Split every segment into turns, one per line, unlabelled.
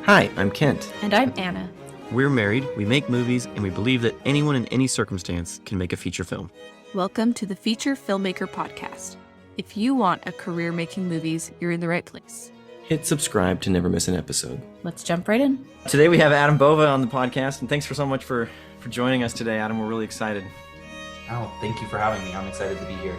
Hi, I'm Kent.
And I'm Anna.
We're married, we make movies, and we believe that anyone in any circumstance can make a feature film.
Welcome to the Feature Filmmaker Podcast. If you want a career making movies, you're in the right place.
Hit subscribe to never miss an episode.
Let's jump right in.
Today we have Adam Bova on the podcast, and thanks so much for joining us today, Adam. We're really excited.
Oh, thank you for having me. I'm excited to be here.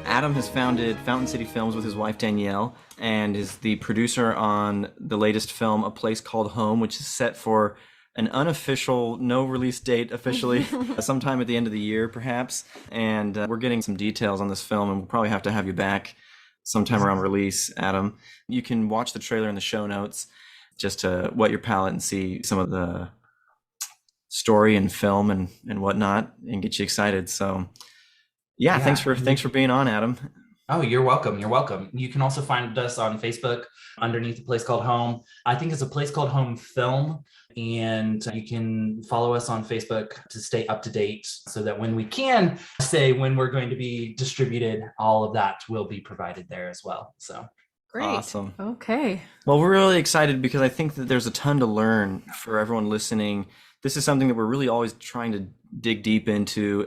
Adam has founded Fountain City Films with his wife Danielle and is the producer on the latest film, A Place Called Home, which is set for an unofficial, no release date officially, sometime at the end of the year perhaps. And we're getting some details on this film, and we'll probably have to have you back sometime around release, Adam. You can watch the trailer in the show notes just to whet your palate and see some of the story and film and whatnot and get you excited. So yeah, thanks for being on, Adam.
Oh, you're welcome. You're welcome. You can also find us on Facebook underneath A Place Called Home. I think it's A Place Called Home Film. And you can follow us on Facebook to stay up to date so that when we can say when we're going to be distributed, all of that will be provided there as well. So
great.
Awesome.
Okay.
Well, we're really excited because I think that there's a ton to learn for everyone listening. This is something that we're really always trying to dig deep into.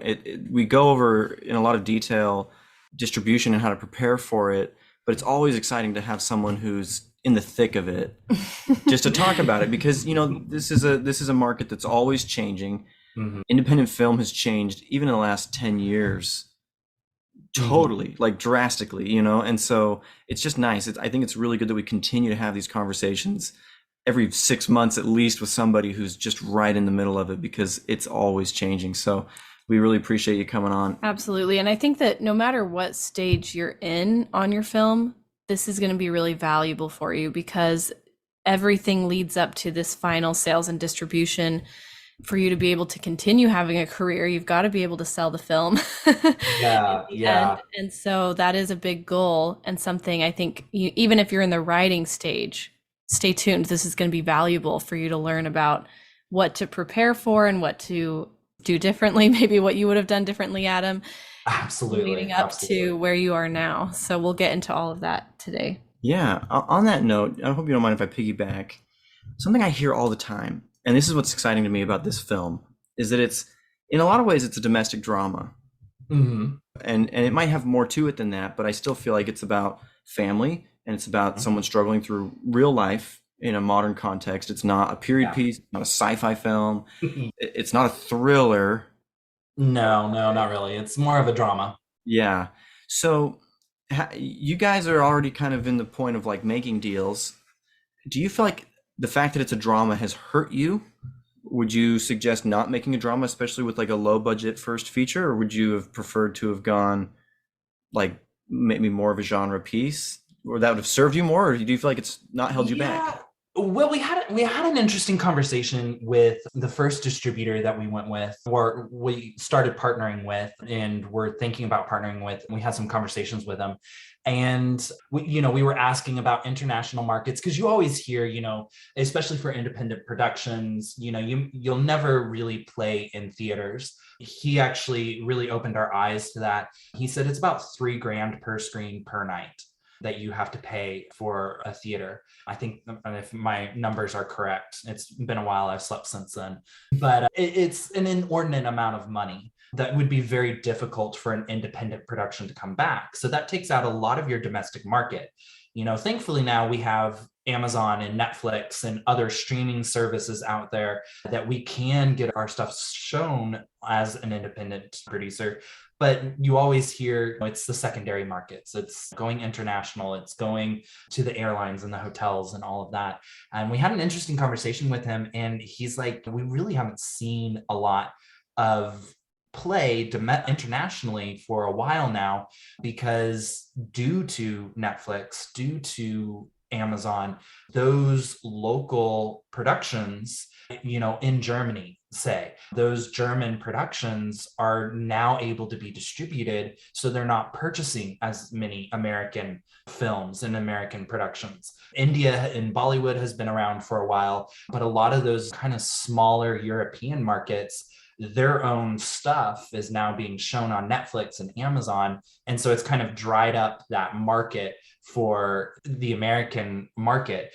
We go over in a lot of detail distribution and how to prepare for it, but it's always exciting to have someone who's in the thick of it just to talk about it, because this is a market that's always changing. Mm-hmm. Independent film has changed even in the last 10 years totally, like drastically, and so it's just nice. I think it's really good that we continue to have these conversations every 6 months at least with somebody who's just right in the middle of it, because it's always changing. So we really appreciate you coming on.
Absolutely. And I think that no matter what stage you're in on your film, this is going to be really valuable for you, because everything leads up to this final sales and distribution. For you to be able to continue having a career, you've got to be able to sell the film.
Yeah.
And so that is a big goal, and something I think even if you're in the writing stage, stay tuned. This is going to be valuable for you to learn about what to prepare for and what to do differently, maybe what you would have done differently, Adam.
Absolutely.
Leading up to where you are now. So we'll get into all of that today.
Yeah. On that note, I hope you don't mind if I piggyback. Something I hear all the time, and this is what's exciting to me about this film, is that it's, in a lot of ways, it's a domestic drama.
Mm-hmm.
And it might have more to it than that, but I still feel like it's about family, and it's about someone struggling through real life in a modern context. It's not a period piece, not a sci-fi film. It's not a thriller.
No, not really. It's more of a drama.
Yeah. So you guys are already kind of in the point of like making deals. Do you feel like the fact that it's a drama has hurt you? Would you suggest not making a drama, especially with like a low budget first feature, or would you have preferred to have gone like maybe more of a genre piece, or that would have served you more, or do you feel like it's not held you back?
Well, we had an interesting conversation with the first distributor that we went with, or we started partnering with, and we're thinking about partnering with. And we had some conversations with them, and we were asking about international markets, because you always hear, especially for independent productions, you'll never really play in theaters. He actually really opened our eyes to that. He said it's about $3,000 per screen per night that you have to pay for a theater. I think, if my numbers are correct, it's been a while, I've slept since then, but it's an inordinate amount of money that would be very difficult for an independent production to come back. So that takes out a lot of your domestic market. Thankfully now we have Amazon and Netflix and other streaming services out there that we can get our stuff shown as an independent producer. But you always hear it's the secondary markets. It's going international. It's going to the airlines and the hotels and all of that. And we had an interesting conversation with him, and he's like, we really haven't seen a lot of play internationally for a while now, because due to Netflix, due to Amazon, those local productions, in Germany, say, those German productions are now able to be distributed. So they're not purchasing as many American films and American productions. India and Bollywood has been around for a while, but a lot of those kind of smaller European markets, their own stuff is now being shown on Netflix and Amazon. And so it's kind of dried up that market for the American market,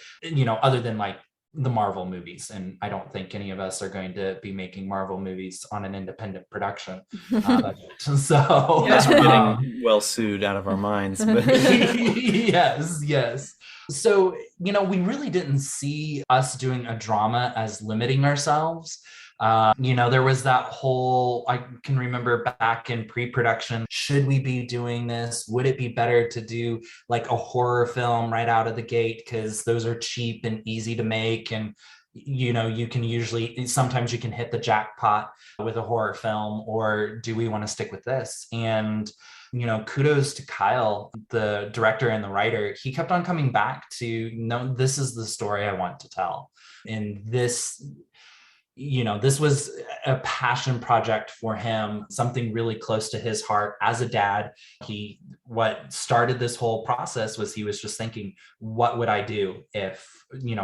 other than like the Marvel movies. And I don't think any of us are going to be making Marvel movies on an independent production budget. So,
Unless we're getting well sued out of our minds. But
yes, yes. So, we really didn't see us doing a drama as limiting ourselves. There was that whole, I can remember back in pre-production, should we be doing this? Would it be better to do like a horror film right out of the gate? Because those are cheap and easy to make. And, you can usually, sometimes you can hit the jackpot with a horror film, or do we want to stick with this? And kudos to Kyle, the director and the writer. He kept on coming back to, no, this is the story I want to tell. And this was a passion project for him, something really close to his heart as a dad. What started this whole process was he was just thinking, what would I do if,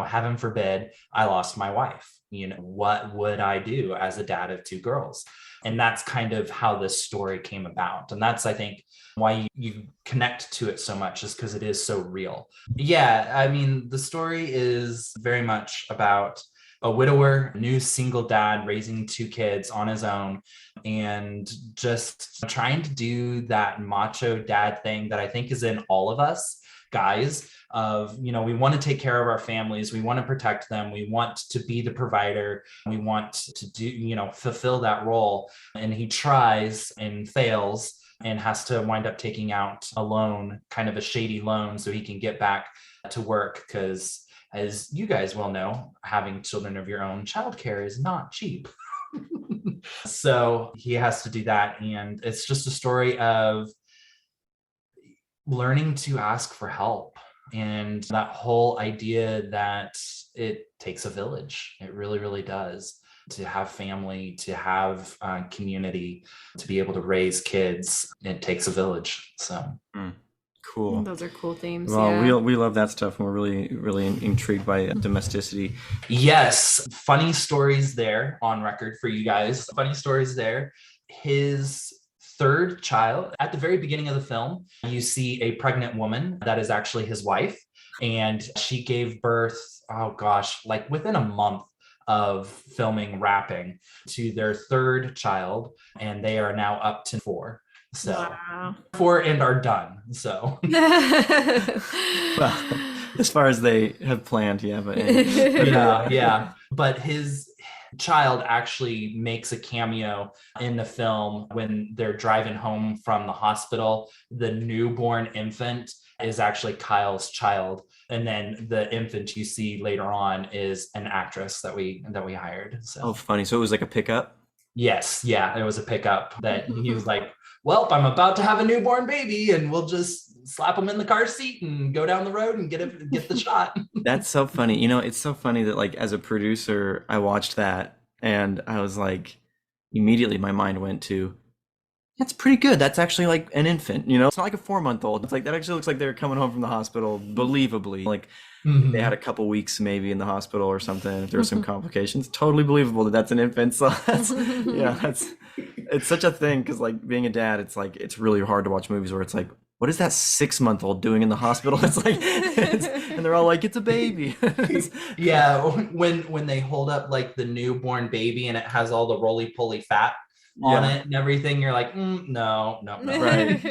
heaven forbid, I lost my wife? What would I do as a dad of two girls? And that's kind of how this story came about. And that's, I think, why you connect to it so much, is because it is so real. Yeah, I mean, the story is very much about a widower, new single dad raising two kids on his own, and just trying to do that macho dad thing that I think is in all of us guys, of, we want to take care of our families, we want to protect them, we want to be the provider, we want to do, fulfill that role. And he tries and fails and has to wind up taking out a loan, kind of a shady loan, so he can get back to work, because as you guys well know, having children of your own, childcare is not cheap. So he has to do that. And it's just a story of learning to ask for help, and that whole idea that it takes a village. It really, really does, to have family, to have community, to be able to raise kids. It takes a village. So.
Cool.
Those are cool themes.
Well,
yeah.
we love that stuff, and we're really, really intrigued by domesticity.
Yes. Funny stories there on record for you guys. Funny stories there. His third child, at the very beginning of the film, you see a pregnant woman that is actually his wife. And she gave birth, oh gosh, like within a month of filming, wrapping, to their third child. And they are now up to 4. So
Wow.
4 and are done. So
Well, as far as they have planned, yeah, but
yeah. But his child actually makes a cameo in the film when they're driving home from the hospital. The newborn infant is actually Kyle's child, and then the infant you see later on is an actress that we hired. So.
Oh, funny. So it was like a pickup?
Yes, yeah, it was a pickup that he was like, well, I'm about to have a newborn baby, and we'll just slap him in the car seat and go down the road and get the shot.
That's so funny. It's so funny that, like, as a producer, I watched that and I was like, immediately my mind went to, that's pretty good. That's actually like an infant, it's not like a 4-month-old. It's like, that actually looks like they're coming home from the hospital, believably. Like, they had a couple weeks maybe in the hospital or something. If there were some complications, totally believable that that's an infant. So it's such a thing, because like being a dad, it's like, it's really hard to watch movies where it's like, what is that 6-month-old doing in the hospital? It's like, and they're all like, it's a baby.
Yeah, when they hold up like the newborn baby and it has all the roly-poly fat on it and everything, you're like, no.
Right.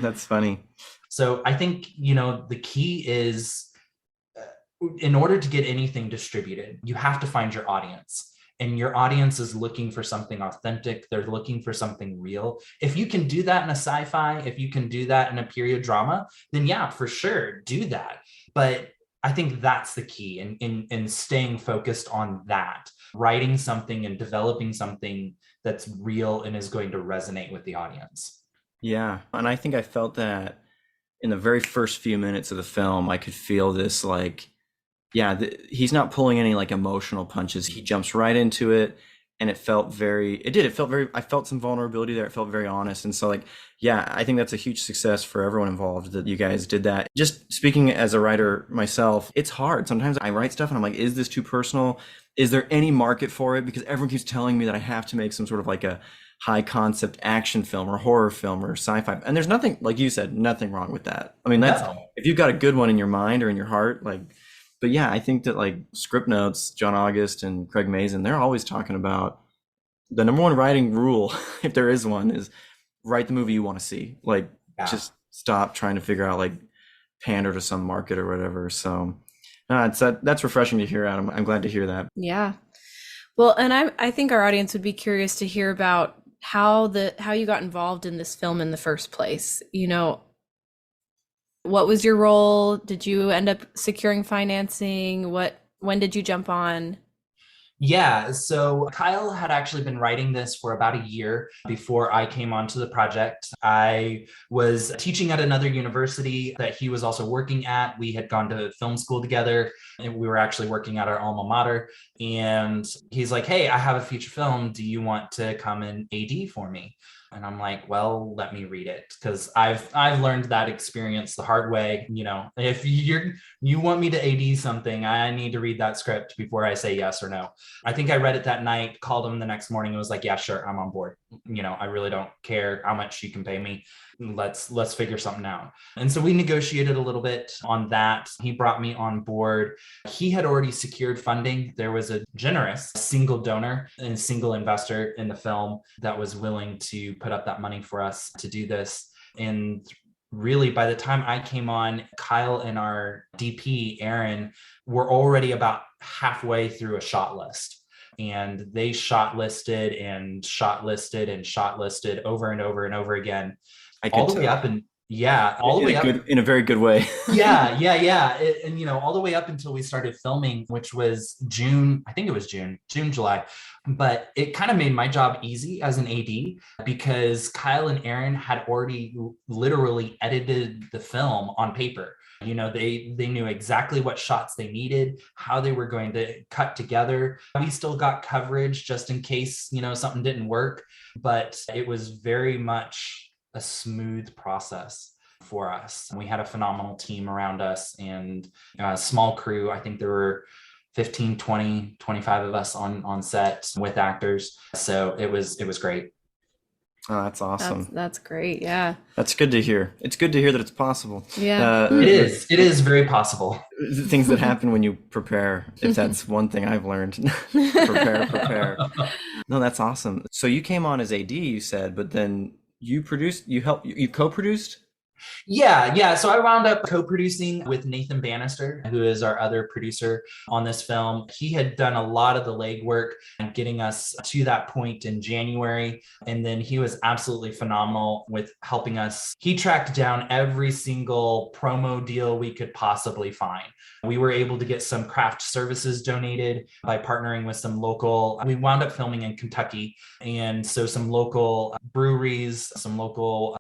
That's funny.
So I think, the key is, in order to get anything distributed, you have to find your audience. And your audience is looking for something authentic. They're looking for something real. If you can do that in a sci-fi, if you can do that in a period drama, then yeah, for sure, do that. But I think that's the key in staying focused on that, writing something and developing something that's real and is going to resonate with the audience.
Yeah. And I think I felt that in the very first few minutes of the film. I could feel this, like, yeah, he's not pulling any like emotional punches. He jumps right into it, and it felt very, I felt some vulnerability there. It felt very honest. And so, like, yeah, I think that's a huge success for everyone involved that you guys did that. Just speaking as a writer myself, it's hard. Sometimes I write stuff and I'm like, is this too personal? Is there any market for it? Because everyone keeps telling me that I have to make some sort of like a high concept action film or horror film or sci-fi. And there's nothing, like you said, nothing wrong with that. I mean, that's, if you've got a good one in your mind or in your heart, like, But yeah, I think that like script notes, John August and Craig Mazin, they're always talking about the number one writing rule, if there is one, is write the movie you want to see. Like,
Yeah.
just stop trying to figure out like pander to some market or whatever. So that's refreshing to hear, Adam. I'm glad to hear that.
Yeah. Well, and I think our audience would be curious to hear about how you got involved in this film in the first place. You know, what was your role? Did you end up securing financing? When did you jump on?
Yeah, so Kyle had actually been writing this for about a year before I came onto the project. I was teaching at another university that he was also working at. We had gone to film school together, and we were actually working at our alma mater. And he's like, "Hey, I have a feature film. Do you want to come and AD for me?" And I'm like, "Well, let me read it," because I've learned that experience the hard way. You know, if you want me to AD something, I need to read that script before I say yes or no. I think I read it that night, called him the next morning, and was like, "Yeah, sure, I'm on board. You know, I really don't care how much you can pay me. Let's figure something out." And so we negotiated a little bit on that. He brought me on board. He had already secured funding. There was a generous single donor and single investor in the film that was willing to put up that money for us to do this. And really, by the time I came on, Kyle and our DP, Aaron, were already about halfway through a shot list. And they shot listed and shot listed and shot listed over and over and over again,
I
all
could
the way
tell
up. And yeah, all the way up.
in a very good way.
Yeah. And, you know, all the way up until we started filming, which was June, I think it was June, July. But it kind of made my job easy as an AD because Kyle and Aaron had already literally edited the film on paper. You know, they knew exactly what shots they needed, how they were going to cut together. We still got coverage just in case, you know, something didn't work, but it was very much a smooth process for us. We had a phenomenal team around us and a small crew. I think there were 15, 20, 25 of us on set with actors. So it was great.
Oh, that's awesome.
That's great. Yeah.
That's good to hear. It's good to hear that it's possible.
Yeah.
It is very possible.
Things that happen when you prepare, if that's one thing I've learned. Prepare. No, that's awesome. So you came on as AD, you said, but then you co-produced?
Yeah. So I wound up co-producing with Nathan Bannister, who is our other producer on this film. He had done a lot of the legwork and getting us to that point in January. And then he was absolutely phenomenal with helping us. He tracked down every single promo deal we could possibly find. We were able to get some craft services donated by partnering with some local, we wound up filming in Kentucky. And so some local breweries, some local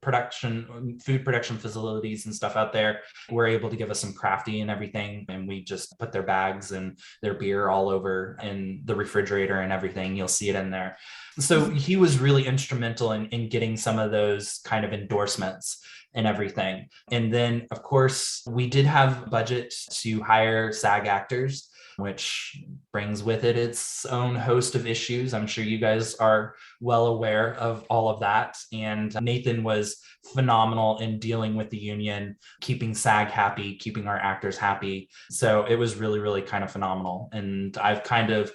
food production facilities and stuff out there were able to give us some crafty and everything. And we just put their bags and their beer all over in the refrigerator and everything. You'll see it in there. So he was really instrumental in getting some of those kind of endorsements and everything. And then, of course, we did have budget to hire SAG actors, which brings with it its own host of issues. I'm sure you guys are well aware of all of that. And Nathan was phenomenal in dealing with the union, keeping SAG happy, keeping our actors happy. So it was really, really kind of phenomenal. And I've kind of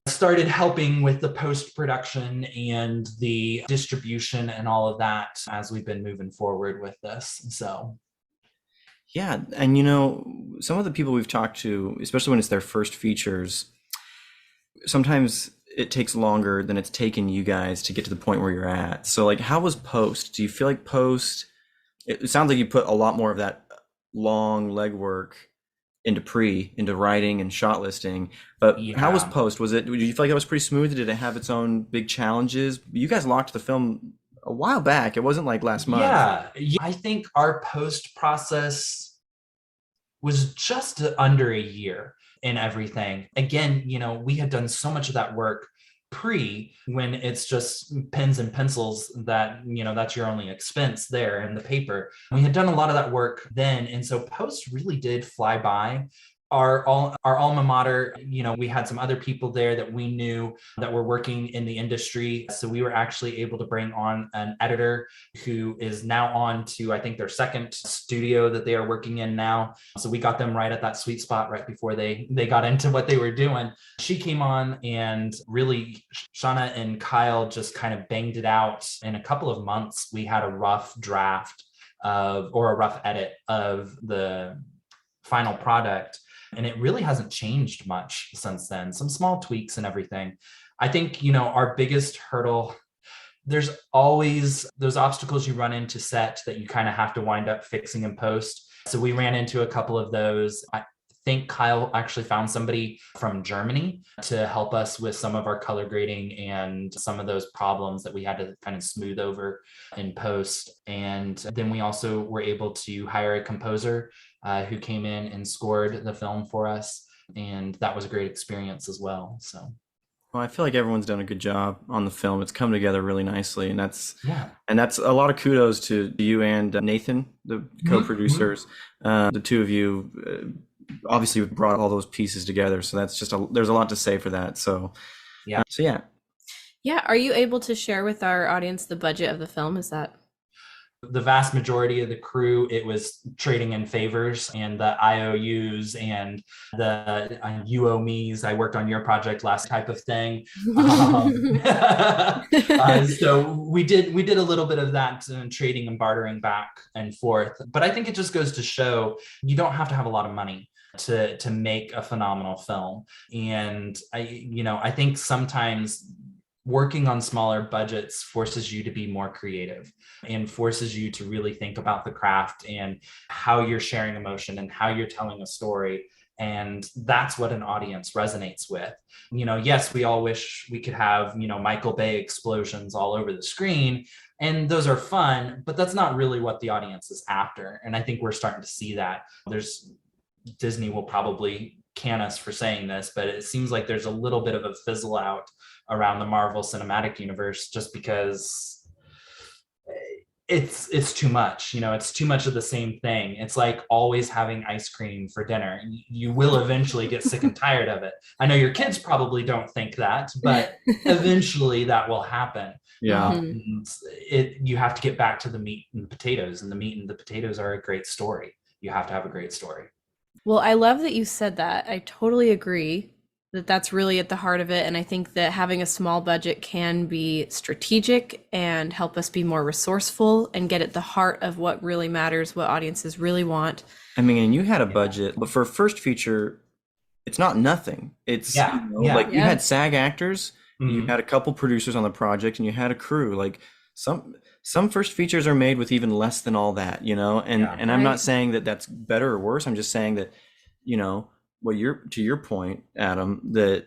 started helping with the post-production and the distribution and all of that as we've been moving forward with this. So
Yeah, and you know, some of the people we've talked to, especially when it's their first features, sometimes it takes longer than it's taken you guys to get to the point where you're at. So like, how was post? Do you feel like post, it sounds like you put a lot more of that long legwork into writing and shot listing, but how was post? Did you feel like it was pretty smooth? Did it have its own big challenges? You guys locked the film a while back. It wasn't like last month.
Yeah. I think our post process was just under a year in everything. Again, you know, we had done so much of that work when it's just pens and pencils that, you know, that's your only expense there and the paper. We had done a lot of that work then. And so post really did fly by. our alma mater, we had some other people there that we knew that were working in the industry. So we were actually able to bring on an editor who is now on to, I think, their second studio that they are working in now. So we got them right at that sweet spot right before they got into what they were doing. She came on, and really Shauna and Kyle just kind of banged it out. In a couple of months, we had a rough draft or a rough edit of the final product. And it really hasn't changed much since then. Some small tweaks and everything. I think, our biggest hurdle, there's always those obstacles you run into set that you kind of have to wind up fixing in post. So we ran into a couple of those. I think Kyle actually found somebody from Germany to help us with some of our color grading and some of those problems that we had to kind of smooth over in post. And then we also were able to hire a composer who came in and scored the film for us. And that was a great experience as well. So.
Well, I feel like everyone's done a good job on the film. It's come together really nicely, and that's
Yeah.
a lot of kudos to you and Nathan, the co-producers. The two of you obviously brought all those pieces together, so that's there's a lot to say for that. So
Yeah.
Yeah. Are you able to share with our audience the budget of the film? Is that?
The vast majority of the crew, it was trading in favors, and the IOUs and the you owe me's, I worked on your project last type of thing. So we did a little bit of that, trading and bartering back and forth. But I think it just goes to show you don't have to have a lot of money to make a phenomenal film. And I think sometimes working on smaller budgets forces you to be more creative and forces you to really think about the craft and how you're sharing emotion and how you're telling a story. And that's what an audience resonates with. Yes, we all wish we could have, Michael Bay explosions all over the screen, and those are fun, but that's not really what the audience is after. And I think we're starting to see that. Disney will probably can us for saying this, but it seems like there's a little bit of a fizzle out around the Marvel Cinematic Universe, just because it's too much. It's too much of the same thing. It's like always having ice cream for dinner. You will eventually get sick and tired of it. I know your kids probably don't think that, but eventually that will happen.
Yeah.
You have to get back to the meat and potatoes, and the meat and the potatoes are a great story. You have to have a great story.
Well, I love that you said that. I totally agree that that's really at the heart of it. And I think that having a small budget can be strategic and help us be more resourceful and get at the heart of what really matters, what audiences really want.
I mean, and you had a budget, but for a first feature, it's not nothing. It's like you had SAG actors, you had a couple producers on the project, and you had a crew. Like some first features are made with even less than all that, and I'm not saying that that's better or worse. I'm just saying that, to your point, Adam, that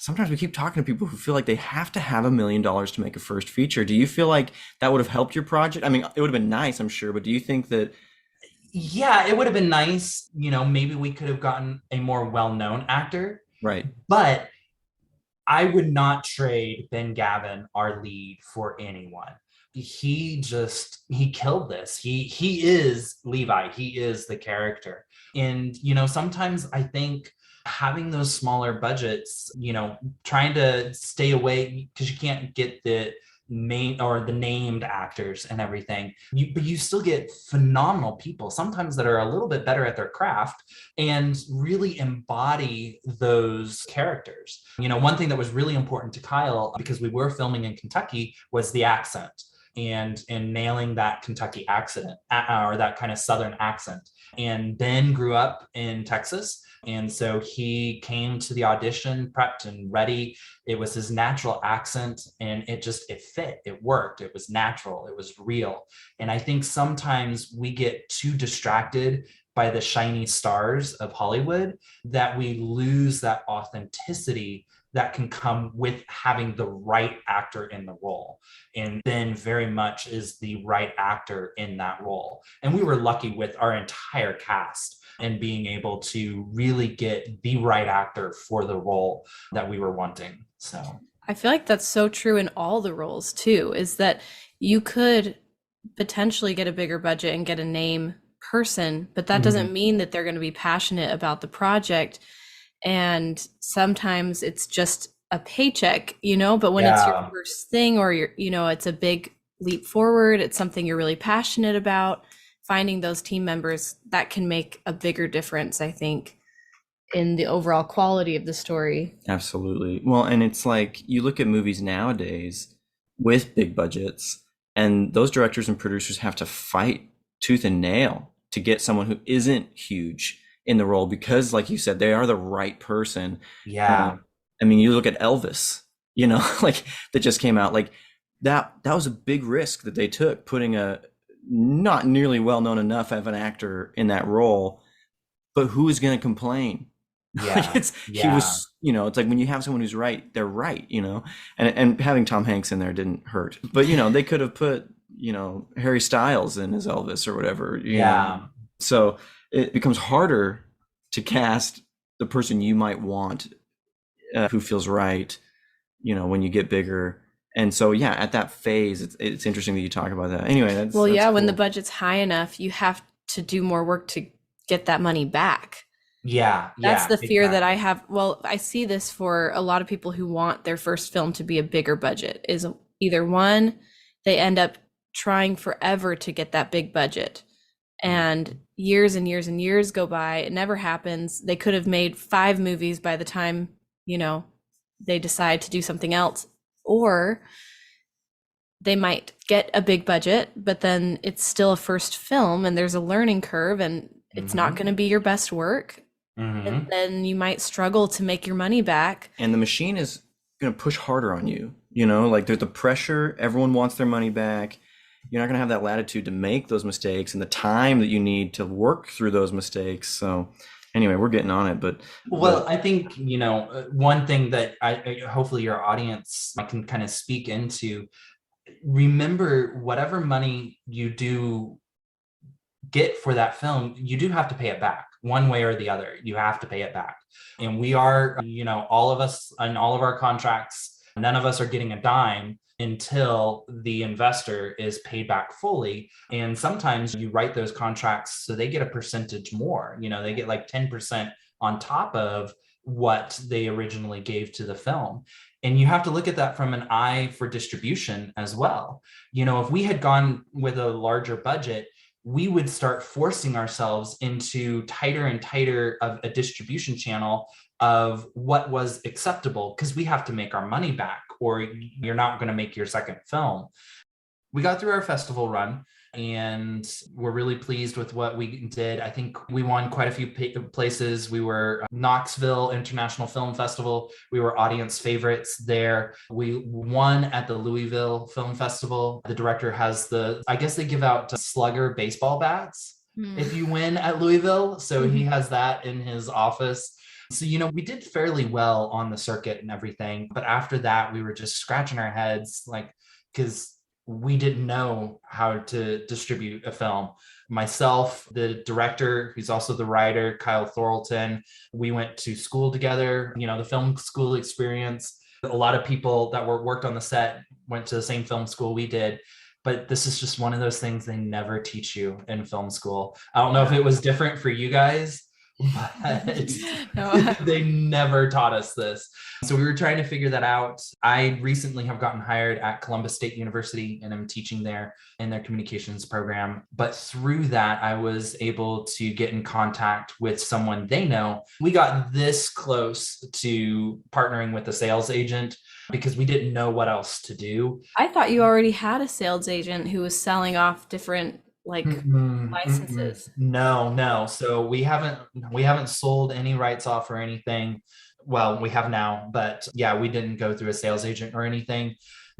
sometimes we keep talking to people who feel like they have to have $1 million to make a first feature. Do you feel like that would have helped your project? I mean, it would have been nice, I'm sure, but do you think that?
Yeah, it would have been nice. Maybe we could have gotten a more well-known actor.
Right.
But I would not trade Ben Gavin, our lead, for anyone. He killed this. He is Levi. He is the character. And, sometimes I think having those smaller budgets, trying to stay away, because you can't get the main or the named actors and everything, but you still get phenomenal people sometimes that are a little bit better at their craft and really embody those characters. One thing that was really important to Kyle, because we were filming in Kentucky, was the accent and nailing that Kentucky accent or that kind of Southern accent. And Ben grew up in Texas. And so he came to the audition prepped and ready. It was his natural accent, and it fit, it worked. It was natural, it was real. And I think sometimes we get too distracted by the shiny stars of Hollywood that we lose that authenticity that can come with having the right actor in the role. And Ben very much is the right actor in that role. And we were lucky with our entire cast and being able to really get the right actor for the role that we were wanting. So
I feel like that's so true in all the roles too, is that you could potentially get a bigger budget and get a name person, but that
Mhm.
doesn't mean that they're going to be passionate about the project. And sometimes it's just a paycheck, but when it's your
Yeah.
first thing, or it's a big leap forward, it's something you're really passionate about, finding those team members that can make a bigger difference, I think, in the overall quality of the story.
Absolutely. Well, and it's like you look at movies nowadays with big budgets, and those directors and producers have to fight tooth and nail to get someone who isn't huge in the role because, like you said, they are the right person. Uh,
Yeah.
I mean, you look at Elvis, like that just came out. Like that was a big risk that they took, putting a not nearly well known enough of an actor in that role. But who is going to complain? Like
Yeah.
he
Yeah.
was, it's like when you have someone who's right, they're right, and having Tom Hanks in there didn't hurt. But they could have put, Harry Styles in as Elvis or whatever.
Yeah.
So it becomes harder to cast the person you might want, who feels right, when you get bigger. And so yeah, at that phase, it's interesting that you talk about that. Anyway, that's
Well,
that's
yeah, when the
cool.
budget's high enough, you have to do more work to get that money back.
Yeah.
That's
Yeah.
the fear that I
Exactly.
have. Well, I see this for a lot of people who want their first film to be a bigger budget, is either one, they end up trying forever to get that big budget. And years and years and years go by, it never happens. They could have made 5 movies by the time, they decide to do something else. Or they might get a big budget, but then it's still a first film and there's a learning curve and it's not
Mm-hmm.
going to be your best work. And
Mm-hmm.
then you might struggle to make your money back.
And the machine is going to push harder on you. Like there's the pressure. Everyone wants their money back. You're not going to have that latitude to make those mistakes and the time that you need to work through those mistakes. So, anyway, we're getting on it, but
Well, I think, one thing that hopefully your audience can kind of speak into, remember whatever money you do get for that film, you do have to pay it back one way or the other. You have to pay it back. And we are, all of us on all of our contracts, none of us are getting a dime until the investor is paid back fully. And sometimes you write those contracts so they get a percentage more. They get like 10% on top of what they originally gave to the film. And you have to look at that from an eye for distribution as well. If we had gone with a larger budget, we would start forcing ourselves into tighter and tighter of a distribution channel of what was acceptable, because we have to make our money back or you're not going to make your second film. We got through our festival run and we're really pleased with what we did. I think we won quite a few places. We were Knoxville International Film Festival. We were audience favorites there. We won at the Louisville Film Festival. The director has I guess they give out Slugger baseball bats
Hmm.
if you win at Louisville. So he
Mhm.
has that in his office. So, we did fairly well on the circuit and everything. But after that, we were just scratching our heads, like, because we didn't know how to distribute a film. Myself, the director, who's also the writer, Kyle Thorlton, we went to school together, the film school experience. A lot of people that worked on the set went to the same film school we did. But this is just one of those things they never teach you in film school. I don't know if
yeah.
it was different for you guys, but
No.
they never taught us this. So we were trying to figure that out. I recently have gotten hired at Columbus State University and I'm teaching there in their communications program. But through that, I was able to get in contact with someone they know. We got this close to partnering with a sales agent because we didn't know what else to do.
I thought you already had a sales agent who was selling off different like
Mm-mm, mm-mm.
licenses.
No, no. So we haven't sold any rights off or anything. Well, we have now, but yeah, we didn't go through a sales agent or anything.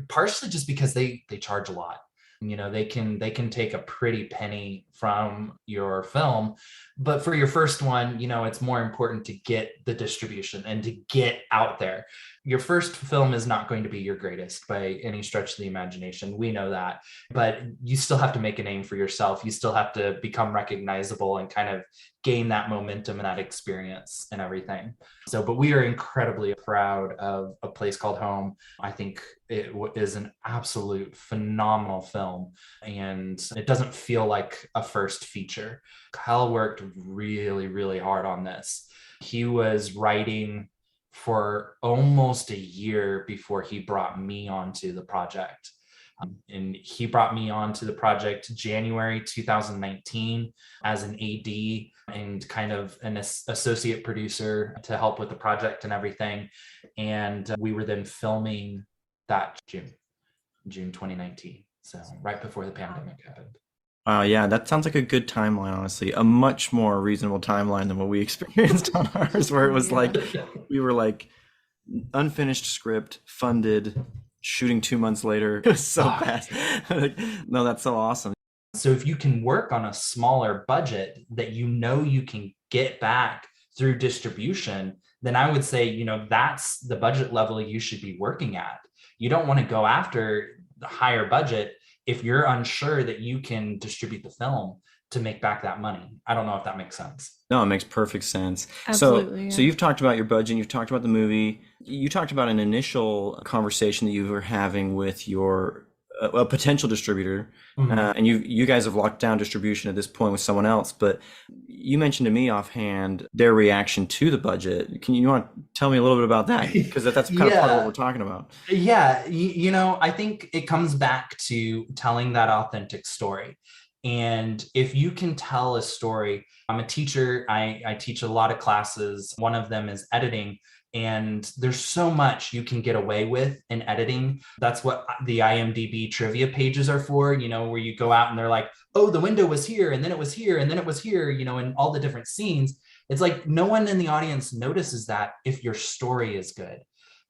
Partially just because they charge a lot. They can take a pretty penny from your film, but for your first one, it's more important to get the distribution and to get out there. Your first film is not going to be your greatest by any stretch of the imagination. We know that, but you still have to make a name for yourself. You still have to become recognizable and kind of gain that momentum and that experience and everything. So, but we are incredibly proud of A Place Called Home. I think it is an absolute phenomenal film, and it doesn't feel like a first feature. Kyle worked really, really hard on this. He was writing for almost a year before he brought me onto the project. And he brought me onto the project January 2019 as an AD and kind of an associate producer to help with the project and everything. And we were then filming that June 2019. So right before the pandemic happened.
Yeah, that sounds like a good timeline, honestly. A much more reasonable timeline than what we experienced on ours, where it was like we were like unfinished script, funded, shooting 2 months later. It was so fast. No, that's so awesome.
So if you can work on a smaller budget that you can get back through distribution, then I would say, that's the budget level you should be working at. You don't want to go after the higher budget if you're unsure that you can distribute the film to make back that money. I don't know if that makes sense.
No, it makes perfect sense.
Absolutely,
So you've talked about your budget, you've talked about the movie, you talked about an initial conversation that you were having with your a potential distributor, and you guys have locked down distribution at this point with someone else. But you mentioned to me offhand their reaction to the budget. You want to tell me a little bit about that? Because that's kind of part of what we're talking about.
Yeah, I think it comes back to telling that authentic story. And if you can tell a story, I'm a teacher, I teach a lot of classes. One of them is editing. And there's so much you can get away with in editing. That's what the IMDb trivia pages are for, where you go out and they're like, oh, the window was here, and then it was here, and then it was here, in all the different scenes. It's like no one in the audience notices that if your story is good.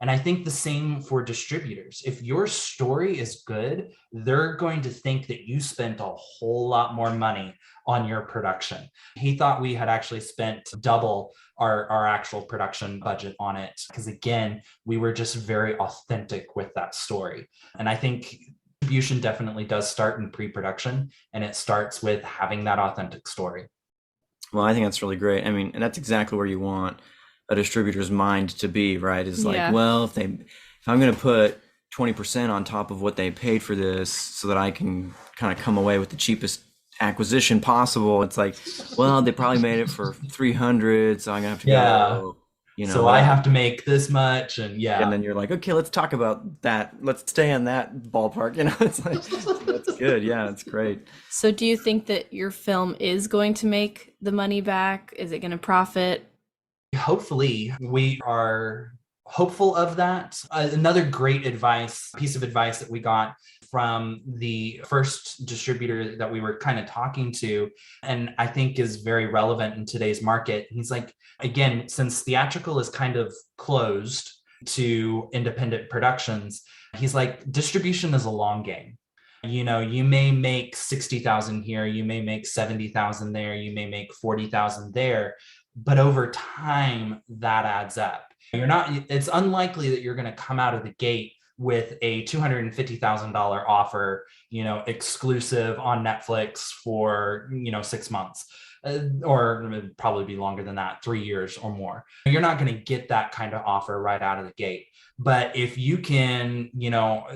And I think the same for distributors. If your story is good, they're going to think that you spent a whole lot more money on your production. He thought we had actually spent double our actual production budget on it, because again, we were just very authentic with that story. And I think distribution definitely does start in pre-production, and it starts with having that authentic story.
Well, I think that's really great. I mean, and that's exactly where you want a distributor's mind to be, right? Is like, well, if I'm going to put 20% on top of what they paid for this so that I can kind of come away with the cheapest acquisition possible, it's like, well, they probably made it for 300, so I'm gonna have to go,
so I have to make this much. And
and then you're like, okay, let's talk about that, let's stay in that ballpark. It's like, that's good. Yeah, it's great.
So do you think that your film is going to make the money back? Is it going to profit?
Hopefully, we are hopeful of that. Another great piece of advice that we got from the first distributor that we were kind of talking to, and I think is very relevant in today's market. He's like, again, since theatrical is kind of closed to independent productions, he's like, distribution is a long game. You may make 60,000 here, you may make 70,000 there, you may make 40,000 there, but over time that adds up. It's unlikely that you're going to come out of the gate with a $250,000 offer, exclusive on Netflix for, 6 months, or it'd probably be longer than that, 3 years or more. You're not going to get that kind of offer right out of the gate. But if you can,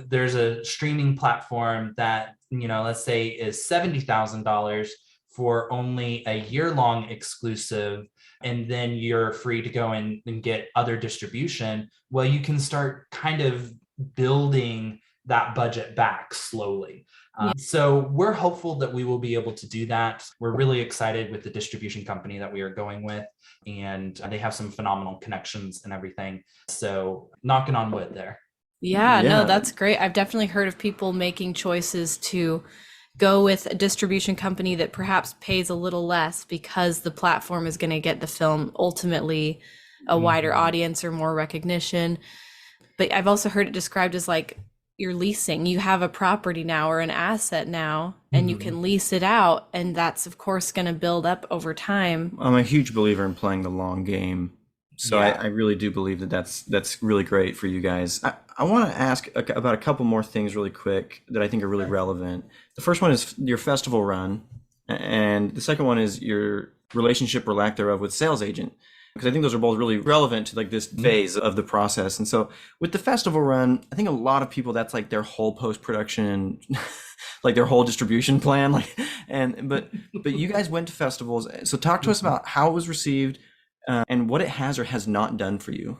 there's a streaming platform that, let's say is $70,000 for only a year-long exclusive, and then you're free to go in and get other distribution, well, you can start kind of building that budget back slowly. So we're hopeful that we will be able to do that. We're really excited with the distribution company that we are going with, and they have some phenomenal connections and everything. So knocking on wood there.
Yeah, no, that's great. I've definitely heard of people making choices to go with a distribution company that perhaps pays a little less because the platform is going to get the film ultimately a wider audience or more recognition. But I've also heard it described as like you're leasing. You have a property now or an asset now, and you can lease it out. And that's, of course, going to build up over time.
I'm a huge believer in playing the long game. So I really do believe that that's really great for you guys. I want to ask about a couple more things really quick that I think are really relevant. The first one is your festival run, and the second one is your relationship or lack thereof with sales agent. because I think those are both really relevant to like this phase of the process. And so with the festival run, I think a lot of people, that's like their whole post-production, like their whole distribution plan. Like, but you guys went to festivals. So talk to us about how it was received, and what it has or has not done for you.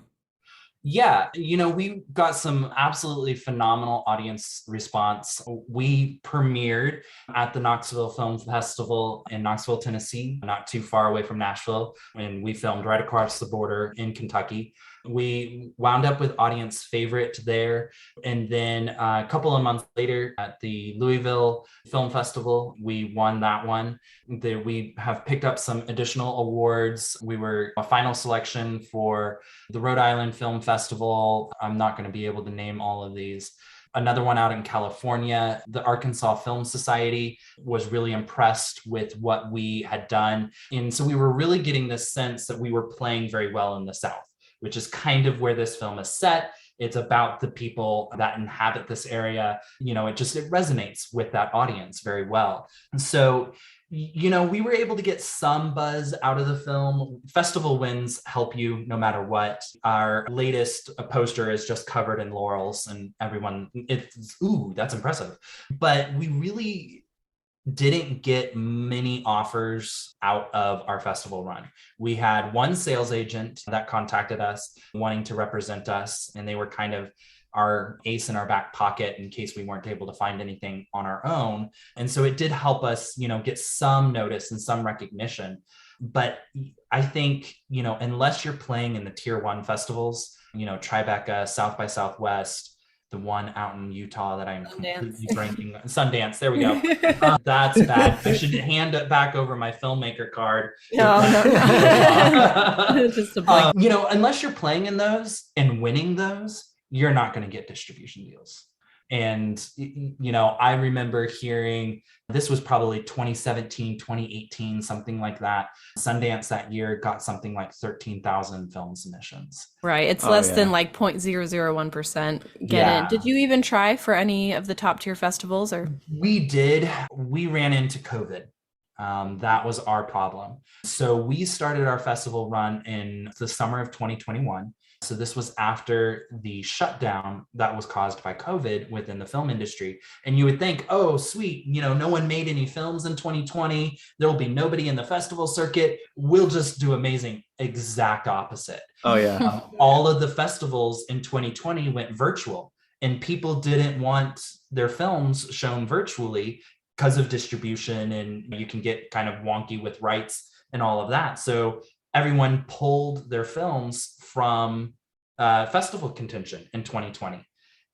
Yeah, we got some absolutely phenomenal audience response. We premiered at the Knoxville Film Festival in Knoxville, Tennessee, not too far away from Nashville, and we filmed right across the border in Kentucky. We wound up with audience favorite there. And then a couple of months later at the Louisville Film Festival, we won that one. We have picked up some additional awards. We were a final selection for the Rhode Island Film Festival. I'm not going to be able to name all of these. Another one out in California, the Arkansas Film Society was really impressed with what we had done. And so we were really getting this sense that we were playing very well in the South, which is kind of where this film is set. It's about the people that inhabit this area. It resonates with that audience very well. And so, we were able to get some buzz out of the film. Festival wins help you no matter what. Our latest poster is just covered in laurels, and everyone, ooh, that's impressive. But we really didn't get many offers out of our festival run. We had one sales agent that contacted us wanting to represent us, and they were kind of our ace in our back pocket in case we weren't able to find anything on our own. And so it did help us, get some notice and some recognition. But I think, unless you're playing in the tier 1 festivals, Tribeca, South by Southwest, the one out in Utah that I'm completely blanking. Sundance, there we go. That's bad. I should hand it back over my filmmaker card.
No. Just a blank.
Unless you're playing in those and winning those, you're not going to get distribution deals. And, I remember hearing, this was probably 2017, 2018, something like that. Sundance that year got something like 13,000 film submissions.
Right. It's less than like 0.001% get in. Did you even try for any of the top tier festivals? Or
we did. We ran into COVID. That was our problem. So we started our festival run in the summer of 2021. So this was after the shutdown that was caused by COVID within the film industry. And you would think, oh, sweet, no one made any films in 2020. There will be nobody in the festival circuit. We'll just do amazing. Exact opposite.
Oh, yeah.
All of the festivals in 2020 went virtual, and people didn't want their films shown virtually because of distribution, and you can get kind of wonky with rights and all of that. So everyone pulled their films from festival contention in 2020.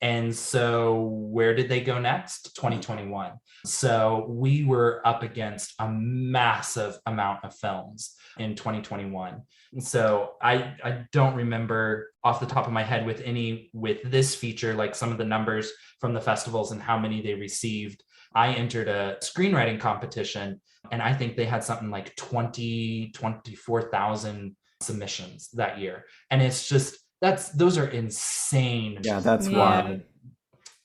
And so where did they go next? 2021. So we were up against a massive amount of films in 2021. And so I don't remember off the top of my head with this feature, like some of the numbers from the festivals and how many they received. I entered a screenwriting competition, and I think they had something like 24,000 submissions that year. And it's just, those are insane.
Yeah, that's wild.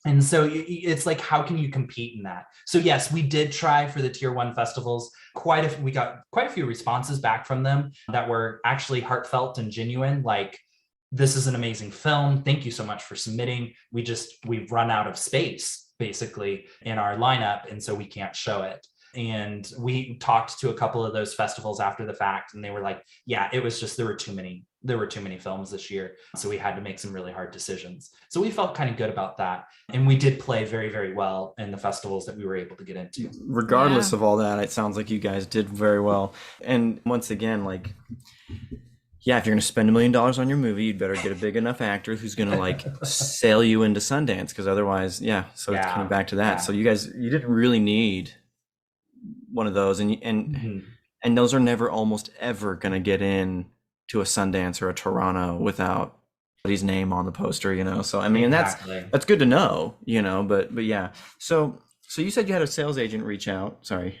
And so it's like, how can you compete in that? So yes, we did try for the tier 1 festivals. We got quite a few responses back from them that were actually heartfelt and genuine. Like, this is an amazing film. Thank you so much for submitting. We've run out of space basically in our lineup, and so we can't show it. And we talked to a couple of those festivals after the fact, and they were like, yeah, it was just, there were too many films this year. So we had to make some really hard decisions. So we felt kind of good about that. And we did play very, very well in the festivals that we were able to get into.
Regardless of all that, it sounds like you guys did very well. And once again, like, yeah, if you're going to spend $1 million on your movie, you'd better get a big enough actor who's going to like sail you into Sundance, because otherwise, it's coming back to that. So you didn't really need one of those, and those are never, almost ever, going to get in to a Sundance or a Toronto without somebody's name on the poster, So I mean,
exactly.
that's good to know, but yeah. So you said you had a sales agent reach out. Sorry.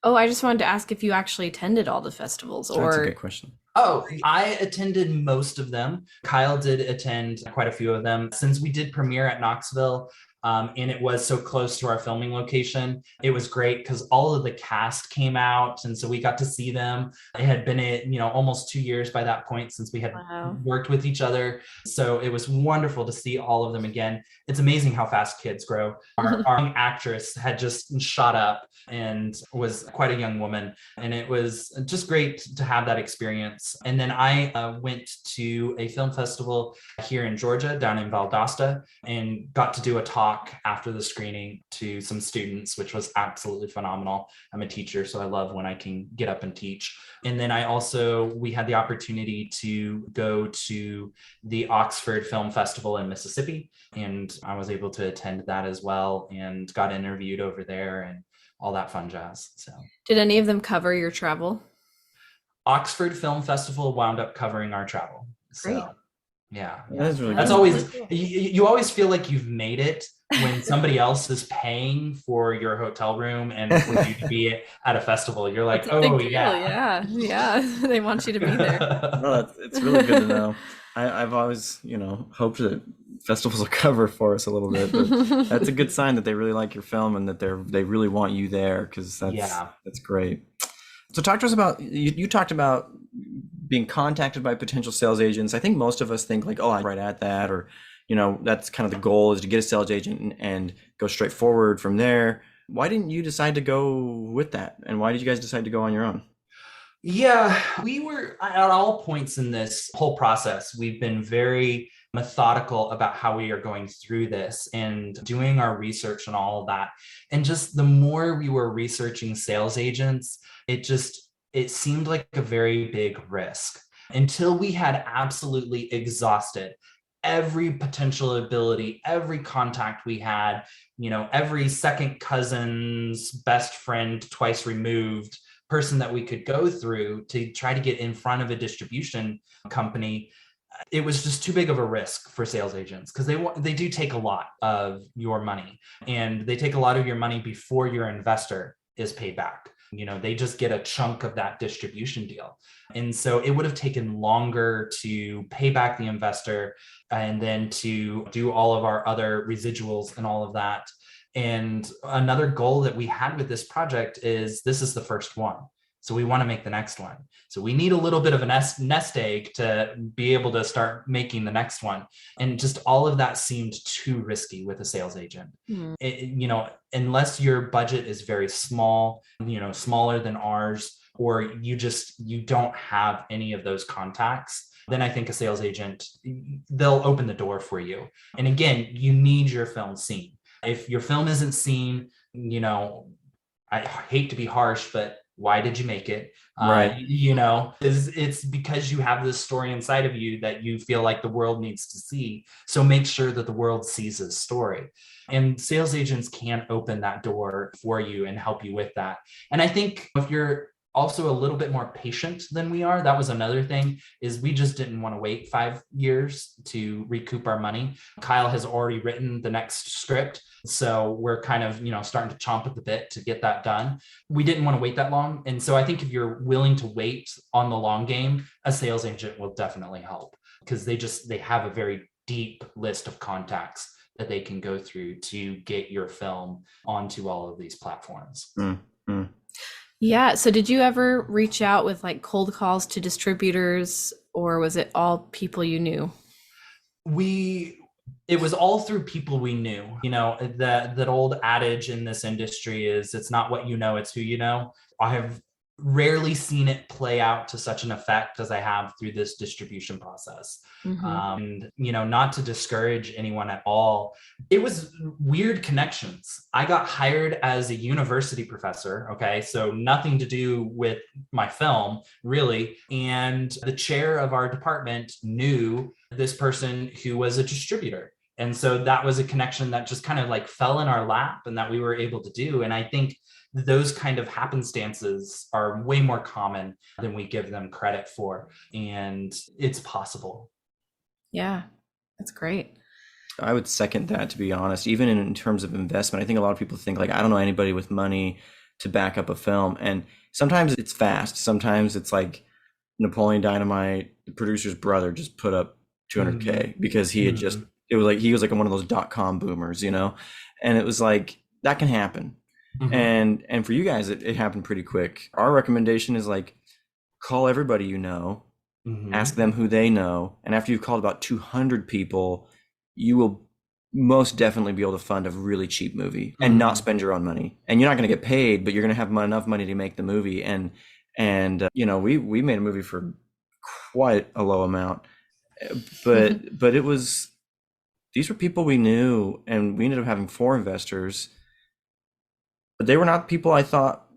Oh, I just wanted to ask if you actually attended all the festivals.
That's a good question.
Oh, I attended most of them. Kyle did attend quite a few of them. Since we did premiere at Knoxville, And it was so close to our filming location. It was great because all of the cast came out, and so we got to see them. It had been almost 2 years by that point since we had
Wow.
worked with each other. So it was wonderful to see all of them again. It's amazing how fast kids grow. Our young actress had just shot up and was quite a young woman. And it was just great to have that experience. And then I went to a film festival here in Georgia, down in Valdosta, and got to do a talk after the screening to some students, which was absolutely phenomenal. I'm a teacher, so I love when I can get up and teach. And then we had the opportunity to go to the Oxford Film Festival in Mississippi, and I was able to attend that as well and got interviewed over there and all that fun jazz. So
Did any of them cover your travel?
Oxford Film Festival wound up covering our travel.
Great.
So yeah.
That's really
That's
good.
always, you always feel like you've made it when somebody else is paying for your hotel room and for you to be at a festival. You're like,
It's a big
oh
deal.
yeah.
Yeah. They want you to be there.
Well, it's really good to know. I've always, hoped that festivals will cover for us a little bit, but that's a good sign that they really like your film and that they really want you there, because that's great. So talk to us about, you talked about being contacted by potential sales agents. I think most of us think like, oh, I'm right at that, or, that's kind of the goal, is to get a sales agent and go straight forward from there. Why didn't you decide to go with that? And why did you guys decide to go on your own?
Yeah, we were at all points in this whole process. We've been very methodical about how we are going through this and doing our research and all of that. And just the more we were researching sales agents, it seemed like a very big risk until we had absolutely exhausted every potential ability, every contact we had, every second cousin's best friend twice removed person that we could go through to try to get in front of a distribution company. It was just too big of a risk for sales agents, because they do take a lot of your money, and they take a lot of your money before your investor is paid back. They just get a chunk of that distribution deal. And so it would have taken longer to pay back the investor and then to do all of our other residuals and all of that. And another goal that we had with this project is this is the first one. So we want to make the next one. So we need a little bit of a nest egg to be able to start making the next one. And just all of that seemed too risky with a sales agent. Unless your budget is very small, smaller than ours, or you don't have any of those contacts, then I think a sales agent, they'll open the door for you. And again, you need your film seen. If your film isn't seen, I hate to be harsh, but why did you make it?
Right.
It's because you have this story inside of you that you feel like the world needs to see. So make sure that the world sees this story. And sales agents can open that door for you and help you with that. And I think if you're also a little bit more patient than we are, that was another thing, is we just didn't want to wait 5 years to recoup our money. Kyle has already written the next script, so we're kind of starting to chomp at the bit to get that done. We didn't want to wait that long, and so I think if you're willing to wait on the long game, a sales agent will definitely help, because they have a very deep list of contacts that they can go through to get your film onto all of these platforms.
Mm-hmm.
Yeah. So did you ever reach out with like cold calls to distributors, or was it all people you knew?
It was all through people we knew. That old adage in this industry is, it's not what you know, it's who you know. I have rarely seen it play out to such an effect as I have through this distribution process. And not to discourage anyone at all, it was weird connections. I got hired as a university professor, okay, so nothing to do with my film really, and the chair of our department knew this person who was a distributor. And so that was a connection that just kind of like fell in our lap and that we were able to do. And I think those kind of happenstances are way more common than we give them credit for. And it's possible.
Yeah, that's great.
I would second that, to be honest. Even in terms of investment, I think a lot of people think like, I don't know anybody with money to back up a film. And sometimes it's fast. Sometimes it's like Napoleon Dynamite, the producer's brother, just put up 200K because he had just it was like he was like one of those .com boomers, you know, and it was like that can happen.
Mhm.
And for you guys, it happened pretty quick. Our recommendation is like call everybody you know, ask
Mhm.
them who they know, and after you've called about 200 people, you will most definitely be able to fund a really cheap movie and not
Mhm.
spend your own money. And you're not going to get paid, but you're going to have enough money to make the movie. And you know, we made a movie for quite a low amount, but it was these were people we knew, and we ended up having four investors, but they were not people I thought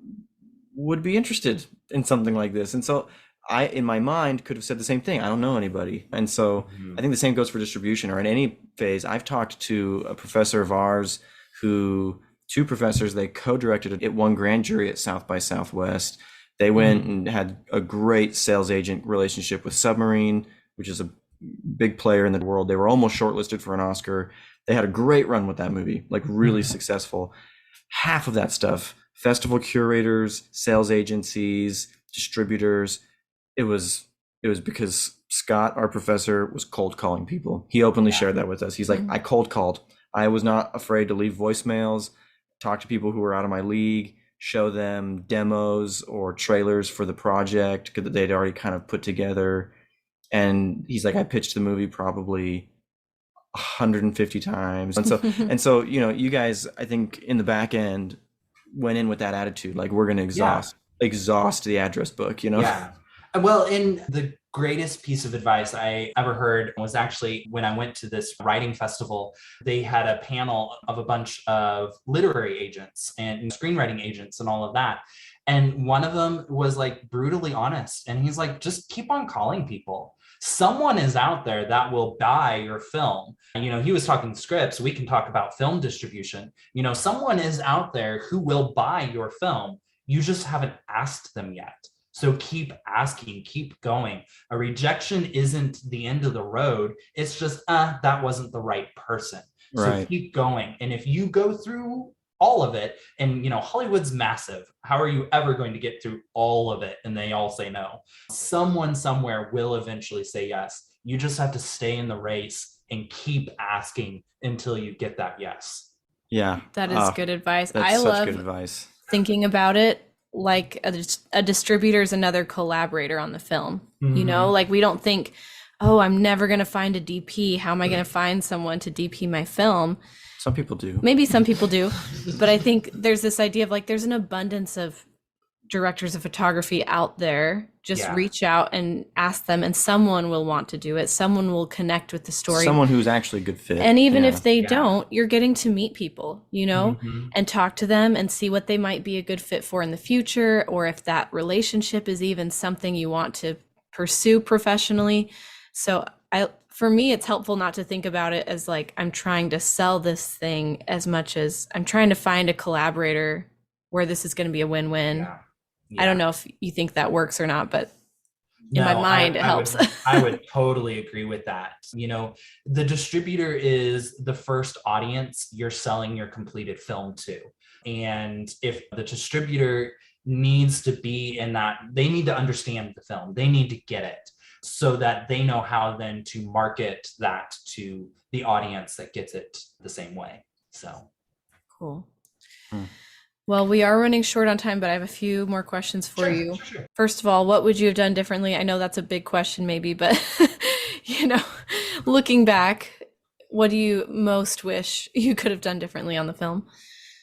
would be interested in something like this. And so I, in my mind, could have said the same thing. I don't know anybody. And so I
Mhm.
think the same goes for distribution or in any phase. I've talked to a professor of ours who, two professors, they co-directed it one grand jury at South by Southwest. They went
Mhm.
and had a great sales agent relationship with Submarine, which is a big player in the world. They were almost shortlisted for an Oscar. They had a great run with that movie, like really
Mhm.
successful. Half of that stuff, festival curators, sales agencies, distributors, it was it was because Scott, our professor, was cold calling people. He openly
Yeah.
shared that with us. He's like, I cold called. I was not afraid to leave voicemails, talk to people who were out of my league, show them demos or trailers for the project that they'd already kind of put together. And he's like, I pitched the movie probably 150 times. And so, you know, you guys, I think in the back end went in with that attitude, like we're going to
Yeah.
exhaust the address book, you know?
Yeah. Well, and the greatest piece of advice I ever heard was actually when I went to this writing festival. They had a panel of a bunch of literary agents and screenwriting agents and all of that. And one of them was like brutally honest. And he's like, just keep on calling people. Someone is out there that will buy your film. You know, he was talking scripts. We can talk about film distribution. You know, someone is out there who will buy your film. You just haven't asked them yet. So keep asking, keep going. A rejection isn't the end of the road. It's just, that wasn't the right person. So
Right.
keep going. And if you go through all of it, and you know, Hollywood's massive. How are you ever going to get through all of it? And they all say no. Someone somewhere will eventually say yes. You just have to stay in the race and keep asking until you get that yes.
Yeah.
That is good advice.
That's
I
such good
love
advice.
thinking about it like a distributor is another collaborator on the film. You know,
Mhm.
like we don't think, oh, I'm never going to find a DP. How am I going to find someone to DP my film?
Some people do.
Maybe some people do, but I think there's this idea of like there's an abundance of directors of photography out there. Just
Yeah.
reach out and ask them, and someone will want to do it. Someone will connect with the story.
Someone who's actually a good fit.
And even
Yeah.
if they
Yeah.
don't, you're getting to meet people, you know,
Mhm.
and talk to them and see what they might be a good fit for in the future, or if that relationship is even something you want to pursue professionally. So for me, it's helpful not to think about it as like I'm trying to sell this thing as much as I'm trying to find a collaborator where this is going to be a win-win.
Yeah.
I don't
Yeah.
know if you think that works or not, but in my
No,
mind, it helps.
I would totally agree with that. You know, the distributor is the first audience you're selling your completed film to. And if the distributor needs to be in that, they need to understand the film. They need to get it so that they know how then to market that to the audience that gets it the same way. So,
Cool.
Hmm.
Well, we are running short on time, but I have a few more questions for
sure,
you.
sure, sure.
First of all, what would you have done differently? I know that's a big question, maybe, but you know, looking back, what do you most wish you could have done differently on the film?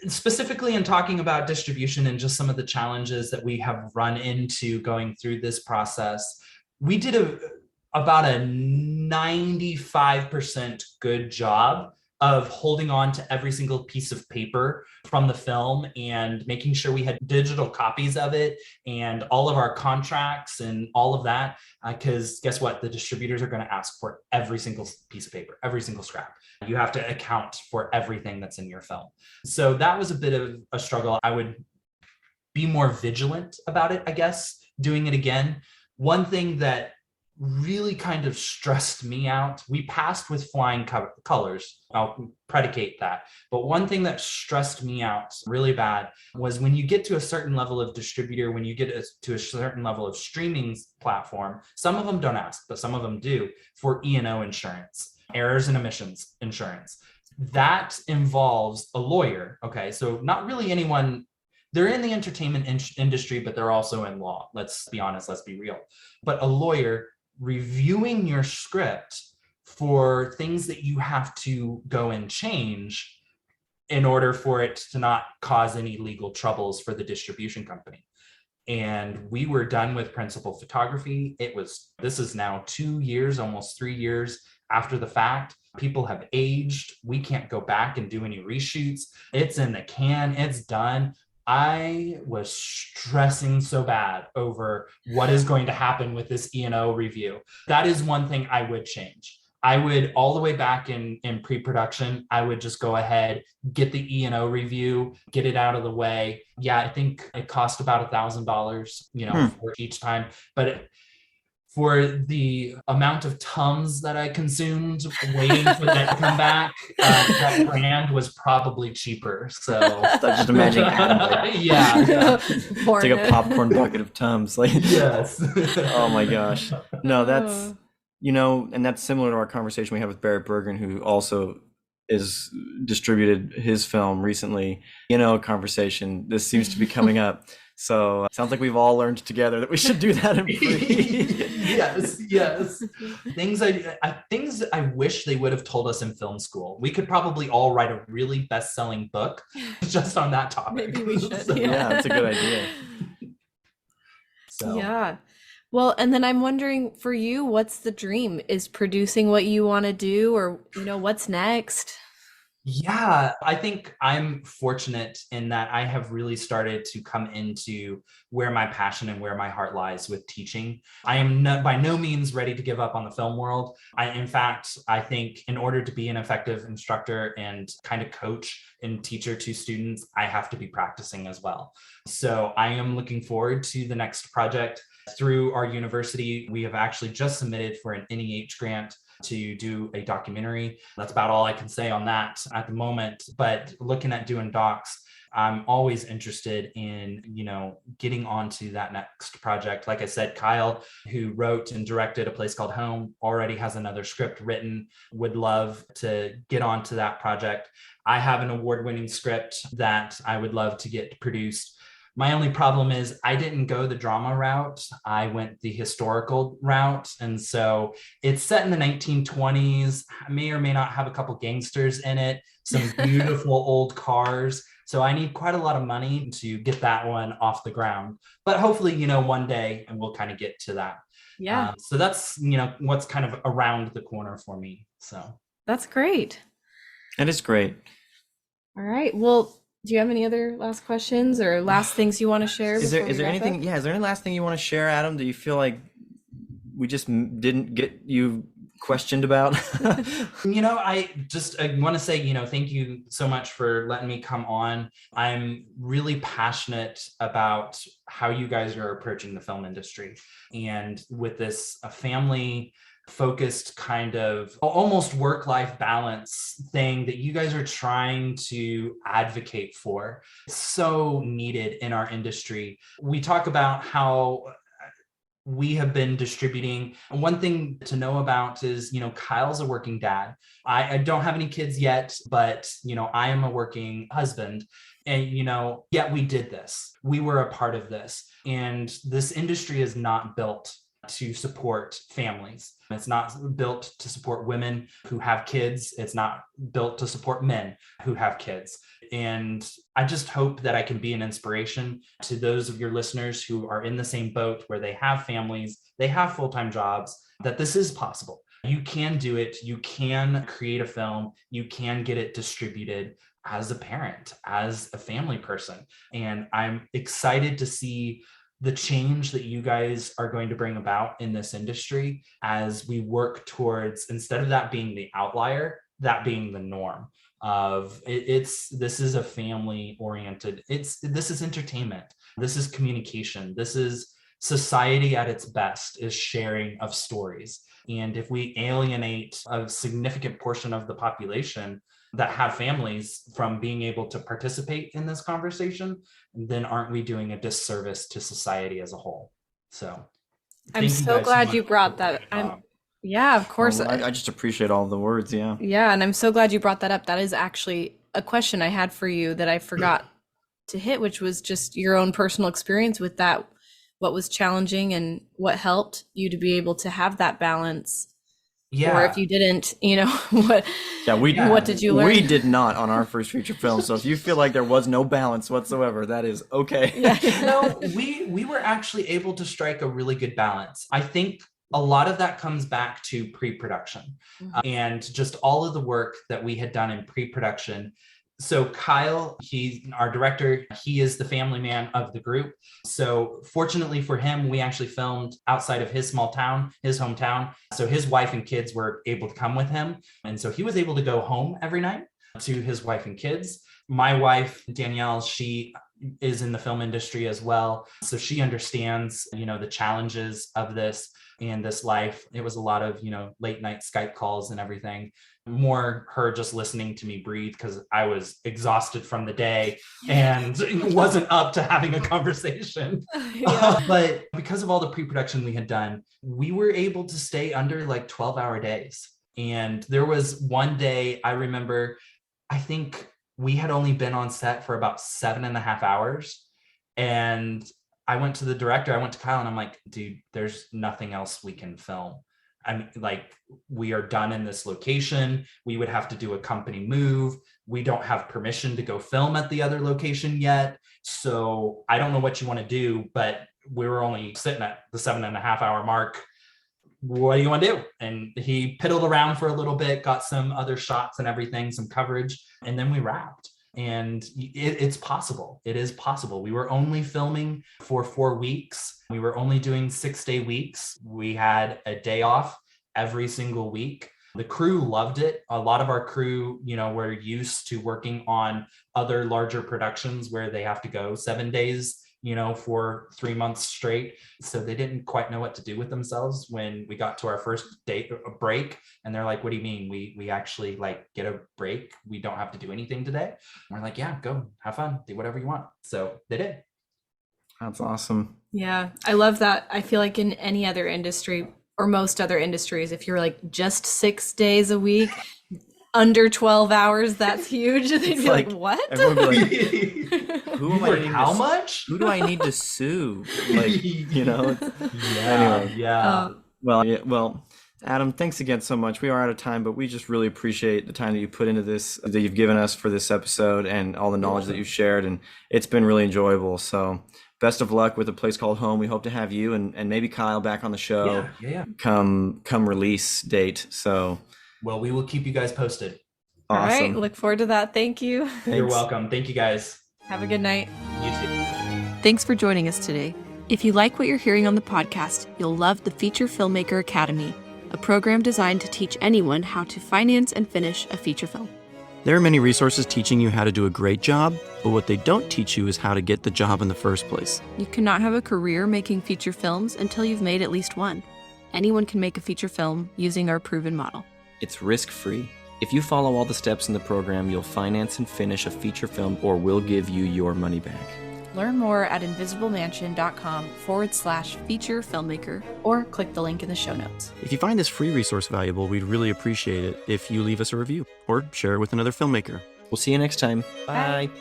Specifically in talking about distribution and just some of the challenges that we have run into going through this process, we did about a 95% good job of holding on to every single piece of paper from the film and making sure we had digital copies of it and all of our contracts and all of that. Because guess what? The distributors are going to ask for every single piece of paper, every single scrap. You have to account for everything that's in your film. So that was a bit of a struggle. I would be more vigilant about it, I guess, doing it again. One thing that really kind of stressed me out, we passed with flying colors. I'll predicate that. But one thing that stressed me out really bad was when you get to a certain level of distributor, when you get to a certain level of streaming platform, some of them don't ask, but some of them do, for E&O insurance. errors and omissions insurance. That involves a lawyer. Okay, so not really anyone. They're in the entertainment industry, but they're also in law. Let's be honest, let's be real. But a lawyer reviewing your script for things that you have to go and change in order for it to not cause any legal troubles for the distribution company. And we were done with principal photography. This is now 2 years, almost 3 years after the fact. People have aged. We can't go back and do any reshoots. It's in the can, it's done. I was stressing so bad over what is going to happen with this E&O review. That is one thing I would change. I would, all the way back in pre-production, I would just go ahead, get the E&O review, get it out of the way. Yeah, I think it cost about $1,000, for each time. But for the amount of Tums that I consumed waiting for that to come back, that brand was probably cheaper. So
just imagine Adam
yeah.
take a popcorn bucket of Tums. Like,
yes.
Oh my gosh. No, that's, and that's similar to our conversation we had with Barrett Bergen, who also is distributed his film recently. Conversation. This seems to be coming up. So it sounds like we've all learned together that we should do that in pre.
Yes. Things I wish they would have told us in film school. We could probably all write a really best-selling book just on that topic.
Maybe we should.
Yeah, that's a good idea.
So.
Yeah. Well, and then I'm wondering for you, what's the dream? Is producing what you want to do, or, what's next?
Yeah, I think I'm fortunate in that I have really started to come into where my passion and where my heart lies with teaching. I am by no means ready to give up on the film world. In fact, I think in order to be an effective instructor and kind of coach and teacher to students, I have to be practicing as well. So I am looking forward to the next project. Through our university, we have actually just submitted for an NEH grant to do a documentary. That's about all I can say on that at the moment. But looking at doing docs, I'm always interested in, getting onto that next project. Like I said, Kyle, who wrote and directed A Place Called Home, already has another script written, would love to get onto that project. I have an award-winning script that I would love to get produced. My only problem is I didn't go the drama route. I went the historical route. And so it's set in the 1920s, may or may not have a couple gangsters in it, some beautiful old cars. So I need quite a lot of money to get that one off the ground. But hopefully, one day, and we'll kind of get to that.
Yeah.
So that's, what's kind of around the corner for me. So
that's great.
That is great.
All right. Well, do you have any other last questions or last things you want to share?
Is there anything? Yeah, is there any last thing you want to share, Adam? Do you feel like we just didn't get you questioned about?
I want to say, thank you so much for letting me come on. I'm really passionate about how you guys are approaching the film industry, and with this family focused kind of almost work-life balance thing that you guys are trying to advocate for. It's so needed in our industry. We talk about how we have been distributing. And one thing to know about is, Kyle's a working dad. I don't have any kids yet, but, I am a working husband. And, yet we did this. We were a part of this. And this industry is not built to support families. It's not built to support women who have kids. It's not built to support men who have kids. And I just hope that I can be an inspiration to those of your listeners who are in the same boat, where they have families, they have full-time jobs, that this is possible. You can do it. You can create a film. You can get it distributed as a parent, as a family person. And I'm excited to see the change that you guys are going to bring about in this industry as we work towards, instead of that being the outlier, that being the norm of this is a family oriented, this is entertainment, this is communication, this is society at its best, is sharing of stories. And if we alienate a significant portion of the population that have families from being able to participate in this conversation, then aren't we doing a disservice to society as a whole? So
I'm so glad you brought that. Yeah, of course.
Well, I just appreciate all the words. Yeah.
Yeah, and I'm so glad you brought that up. That is actually a question I had for you that I forgot to hit, which was just your own personal experience with that. What was challenging and what helped you to be able to have that balance? Or if
Yeah.
you didn't, what
Yeah,
what
Yeah.
did you
we
learn?
did not on our first feature film. So if you feel like there was no balance whatsoever, that is okay.
Yeah.
No, we were actually able to strike a really good balance. I think a lot of that comes back to pre-production and just all of the work that we had done in pre-production. So Kyle, he's our director. He is the family man of the group. So fortunately for him, we actually filmed outside of his small town, his hometown. So his wife and kids were able to come with him. And so he was able to go home every night to his wife and kids. My wife, Danielle, she is in the film industry as well. So she understands, the challenges of this and this life. It was a lot of, late night Skype calls and everything. More her just listening to me breathe because I was exhausted from the day and wasn't up to having a conversation.
Yeah.
But because of all the pre-production we had done, we were able to stay under like 12-hour days. And there was one day I remember, I think we had only been on set for about 7.5 hours. And I went to the director, I went to Kyle and I'm like, dude, there's nothing else we can film. I'm like, we are done in this location. We would have to do a company move. We don't have permission to go film at the other location yet. So I don't know what you want to do, but we were only sitting at the 7.5 hour mark. What do you want to do? And he piddled around for a little bit, got some other shots and everything, some coverage, and then we wrapped. And it's possible. It is possible. We were only filming for 4 weeks. We were only doing 6-day weeks. We had a day off every single week. The crew loved it. A lot of our crew, were used to working on other larger productions where they have to go 7 days, for 3 months straight. So they didn't quite know what to do with themselves when we got to our first date break. And they're like, what do you mean? We actually like get a break? We don't have to do anything today? And we're like, yeah, go have fun, do whatever you want. So they did.
That's awesome.
Yeah, I love that. I feel like in any other industry or most other industries, if you're like just 6 days a week, under 12 hours, that's huge. They'd
It's
be like,
like,
what?
everyone would be like, who am I
Work
needing
how
to,
much?
who do I need to sue? Like, Anyway.
Yeah.
Well, Adam, thanks again so much. We are out of time, but we just really appreciate the time that you put into this, that you've given us for this episode and all the knowledge that you've shared. And it's been really enjoyable. So best of luck with A Place Called Home. We hope to have you and maybe Kyle back on the show
Yeah.
come release date. So
Well, we will keep you guys posted.
All right,
awesome.
look forward to that. Thank you.
You're
Thanks.
welcome. Thank you guys.
Have a good night.
You too.
Thanks for joining us today. If you like what you're hearing on the podcast, you'll love the Feature Filmmaker Academy, a program designed to teach anyone how to finance and finish a feature film.
There are many resources teaching you how to do a great job, but what they don't teach you is how to get the job in the first place.
You cannot have a career making feature films until you've made at least one. Anyone can make a feature film using our proven model.
It's risk-free. If you follow all the steps in the program, you'll finance and finish a feature film or we'll give you your money back.
Learn more at invisiblemansion.com/feature filmmaker or click the link in the show notes.
If you find this free resource valuable, we'd really appreciate it if you leave us a review or share it with another filmmaker. We'll see you next time.
Bye.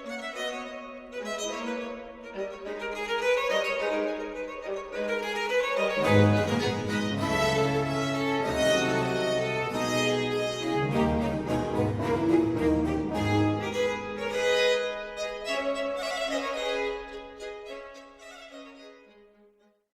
Bye.